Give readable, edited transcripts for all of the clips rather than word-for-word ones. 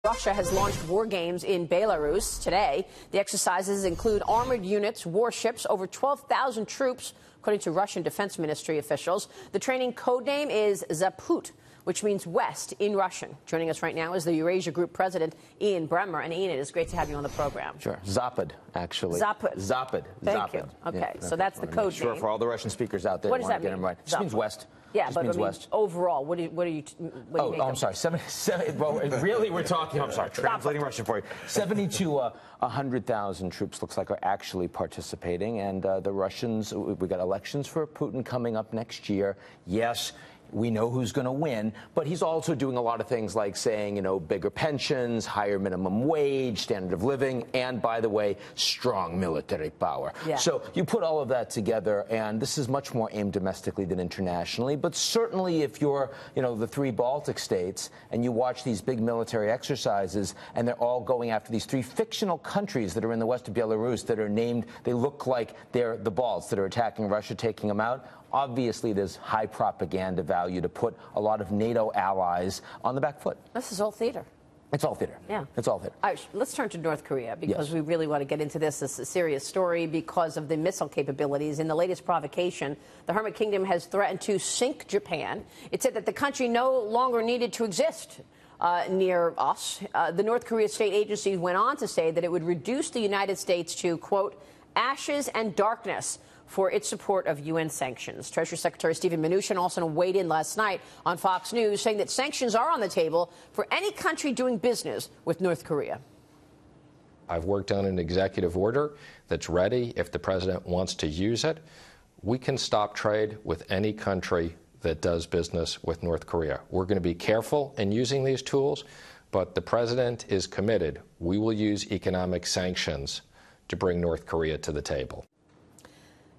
Russia has launched war games in Belarus today. The exercises include armored units, warships, over 12,000 troops, according to Russian Defense Ministry officials. The training codename is Zapad, which means West in Russian. Joining us right now is the Eurasia Group President, Ian Bremmer. And Ian, it is great to have you on the program. Sure. Zapad, actually. Zapad. Zapad. Thank you. Okay, yeah, so that's the code name. Sure, for all the Russian speakers out there. What does that mean? mean? Right. It just means West. Yeah, but means I mean, West. Overall, what do you I'm sorry. Well, really, we're talking. I'm sorry. Translating Russian for you. 70 to 100,000 troops looks like are actually participating, and the Russians. We got elections for Putin coming up next year. Yes. We know who's going to win, but he's also doing a lot of things like saying, bigger pensions, higher minimum wage, standard of living, and, by the way, strong military power. Yeah. So you put all of that together, and this is much more aimed domestically than internationally. But certainly if you're, the three Baltic states, and you watch these big military exercises, and they're all going after these three fictional countries that are in the west of Belarus that are named, they look like they're the Balts that are attacking Russia, taking them out. Obviously, there's high propaganda value to put a lot of NATO allies on the back foot. This is all theater. It's all theater. Yeah. It's all theater. All right, let's turn to North Korea because Yes. we really want to get into this. This is a serious story because of the missile capabilities. In the latest provocation, the Hermit Kingdom has threatened to sink Japan. It said that the country no longer needed to exist near us. The North Korea state agency went on to say that it would reduce the United States to, quote, ashes and darkness for its support of UN sanctions. Treasury Secretary Steven Mnuchin also weighed in last night on Fox News, saying that sanctions are on the table for any country doing business with North Korea. I've worked on an executive order that's ready. If the president wants to use it, we can stop trade with any country that does business with North Korea. We're going to be careful in using these tools, but the president is committed. We will use economic sanctions to bring North Korea to the table.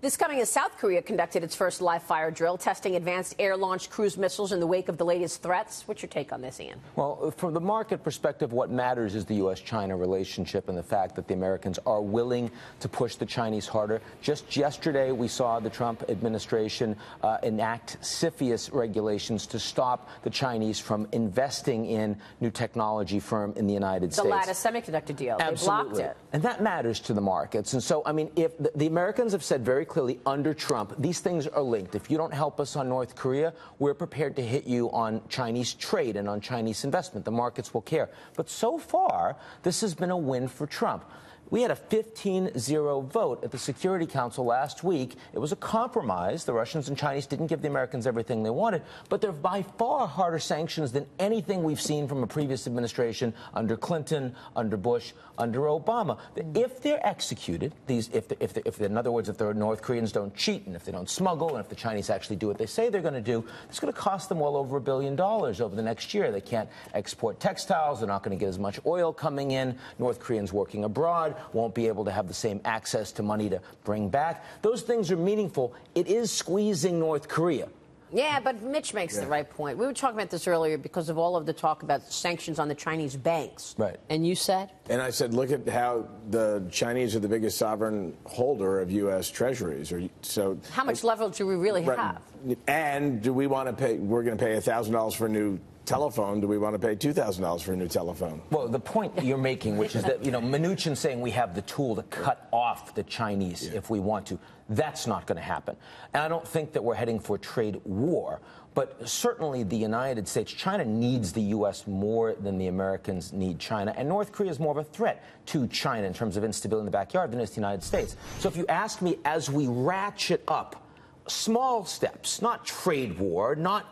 This coming as South Korea conducted its first live-fire drill, testing advanced air-launched cruise missiles in the wake of the latest threats. What's your take on this, Ian? Well, from the market perspective, what matters is the U.S.-China relationship and the fact that the Americans are willing to push the Chinese harder. Just yesterday, we saw the Trump administration enact CFIUS regulations to stop the Chinese from investing in new technology firm in the United States. The Lattice semiconductor deal. Absolutely. They blocked it. And that matters to the markets. And so, I mean, if the Americans have said very clearly under Trump, these things are linked. If you don't help us on North Korea, we're prepared to hit you on Chinese trade and on Chinese investment. The markets will care. But so far, this has been a win for Trump. We had a 15-0 vote at the Security Council last week. It was a compromise. The Russians and Chinese didn't give the Americans everything they wanted, but they're by far harder sanctions than anything we've seen from a previous administration under Clinton, under Bush, under Obama. If they're executed, in other words, if the North Koreans don't cheat and if they don't smuggle and if the Chinese actually do what they say they're going to do, it's going to cost them well over $1 billion over the next year. They can't export textiles. They're not going to get as much oil coming in. North Koreans working abroad won't be able to have the same access to money to bring back. Those things are meaningful. It is squeezing North Korea. Yeah, but Mitch makes the right point. We were talking about this earlier because of all of the talk about sanctions on the Chinese banks. Right. And you said? And I said, look at how the Chinese are the biggest sovereign holder of U.S. treasuries. So how much leverage do we really have? And do we want to pay? We're going to pay $1,000 for a new telephone. Do we want to pay $2,000 for a new telephone? Well, the point you're making, which is that, Mnuchin saying we have the tool to cut off the Chinese if we want to, that's not going to happen. And I don't think that we're heading for a trade war, but certainly the United States, China needs the U.S. more than the Americans need China, and North Korea is more of a threat to China in terms of instability in the backyard than it is the United States. So if you ask me, as we ratchet up small steps, not trade war, not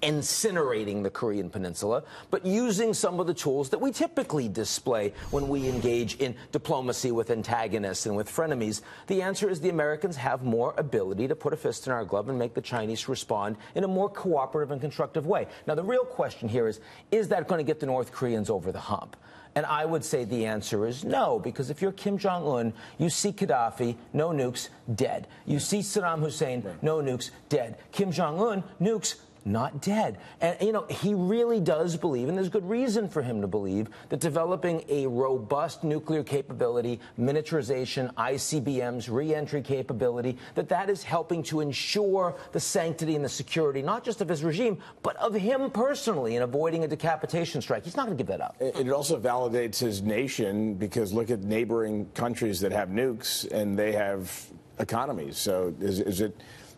incinerating the Korean Peninsula, but using some of the tools that we typically display when we engage in diplomacy with antagonists and with frenemies, the answer is the Americans have more ability to put a fist in our glove and make the Chinese respond in a more cooperative and constructive way. Now, the real question here is that going to get the North Koreans over the hump? And I would say the answer is no, because if you're Kim Jong-un, you see Gaddafi, no nukes, dead. You see Saddam Hussein, no nukes, dead. Kim Jong-un, nukes, not dead. And, he really does believe, and there's good reason for him to believe, that developing a robust nuclear capability, miniaturization, ICBMs, re-entry capability, that is helping to ensure the sanctity and the security, not just of his regime, but of him personally in avoiding a decapitation strike. He's not going to give that up. It also validates his nation, because look at neighboring countries that have nukes, and they have economies. So is it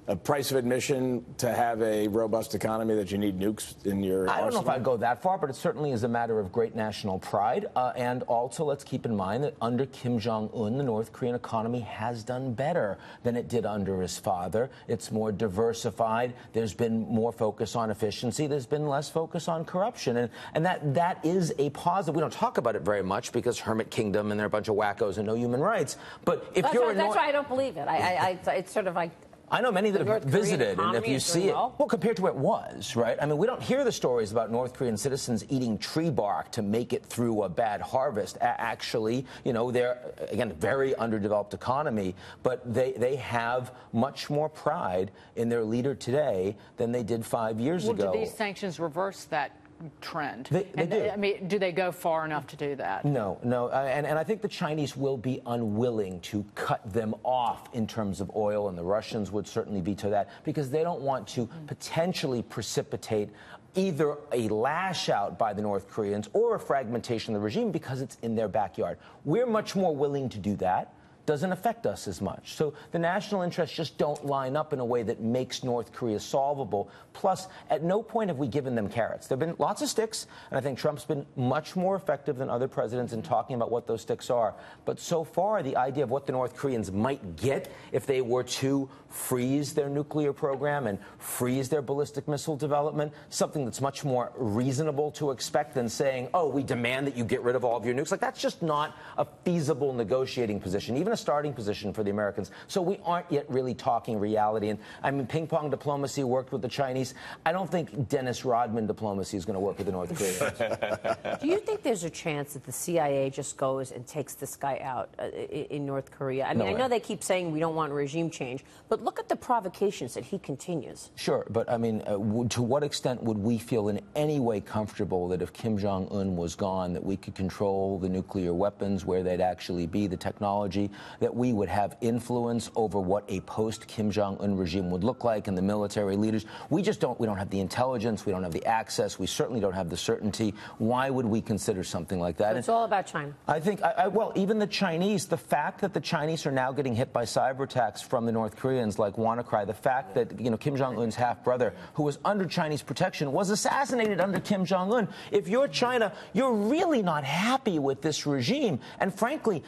a price of admission to have a robust economy that you need nukes in your I don't know arsenal? if I'd go that far, but it certainly is a matter of great national pride. And also, let's keep in mind that under Kim Jong-un, the North Korean economy has done better than it did under his father. It's more diversified. There's been more focus on efficiency. There's been less focus on corruption. And that is a positive. We don't talk about it very much because Hermit Kingdom and they're a bunch of wackos and no human rights. But if that's why I don't believe it. It's sort of like... I know many that have visited, and if you see it, well, compared to what it was, right? I mean, we don't hear the stories about North Korean citizens eating tree bark to make it through a bad harvest. Actually, they're, again, a very underdeveloped economy, but they have much more pride in their leader today than they did 5 years ago. Do these sanctions reverse that trend? They do. I mean, do they go far enough to do that? No. And I think the Chinese will be unwilling to cut them off in terms of oil, and the Russians would certainly veto that because they don't want to potentially precipitate either a lash out by the North Koreans or a fragmentation of the regime because it's in their backyard. We're much more willing to do that. Doesn't affect us as much. So the national interests just don't line up in a way that makes North Korea solvable. Plus, at no point have we given them carrots. There have been lots of sticks, and I think Trump's been much more effective than other presidents in talking about what those sticks are. But so far, the idea of what the North Koreans might get if they were to freeze their nuclear program and freeze their ballistic missile development, something that's much more reasonable to expect than saying, oh, we demand that you get rid of all of your nukes. Like, that's just not a feasible negotiating position, even a starting position for the Americans. So we aren't yet really talking reality. And I mean, ping-pong diplomacy worked with the Chinese. I don't think Dennis Rodman diplomacy is going to work with the North Koreans. Do you think there's a chance that the CIA just goes and takes this guy out in North Korea? I mean, I know they keep saying we don't want regime change, but look at the provocations that he continues. Sure, but I mean, to what extent would we feel in any way comfortable that if Kim Jong-un was gone, that we could control the nuclear weapons, where they'd actually be, the technology, that we would have influence over what a post-Kim Jong-un regime would look like and the military leaders? We don't have the intelligence, we don't have the access, we certainly don't have the certainty. Why would we consider something like that? So it's all about China. I think, well, even the Chinese, the fact that the Chinese are now getting hit by cyber attacks from the North Koreans like WannaCry, the fact that, Kim Jong-un's half-brother, who was under Chinese protection, was assassinated under Kim Jong-un. If you're China, you're really not happy with this regime. And frankly,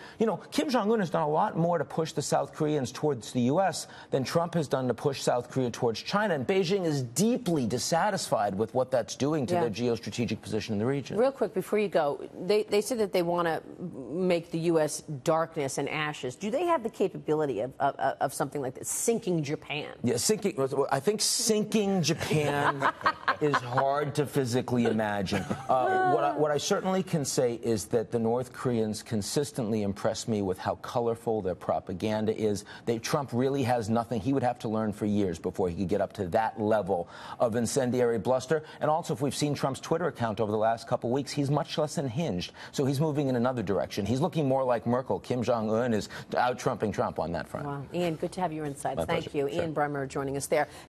Kim Jong-un has done a lot more to push the South Koreans towards the U.S. than Trump has done to push South Korea towards China. And Beijing is deeply dissatisfied with what that's doing to their geostrategic position in the region. Real quick, before you go, they said that they want to make the U.S. darkness and ashes. Do they have the capability of something like this, sinking Japan? Yeah, I think sinking Japan is hard to physically imagine. What I certainly can say is that the North Koreans consistently impress me with how colorful their propaganda is. Trump really has nothing. He would have to learn for years before he could get up to that level of incendiary bluster. And also, if we've seen Trump's Twitter account over the last couple of weeks, he's much less unhinged. So he's moving in another direction. He's looking more like Merkel. Kim Jong-un is out-trumping Trump on that front. Wow. Ian, good to have your insights. Thank you. Sure. Ian Bremmer joining us there.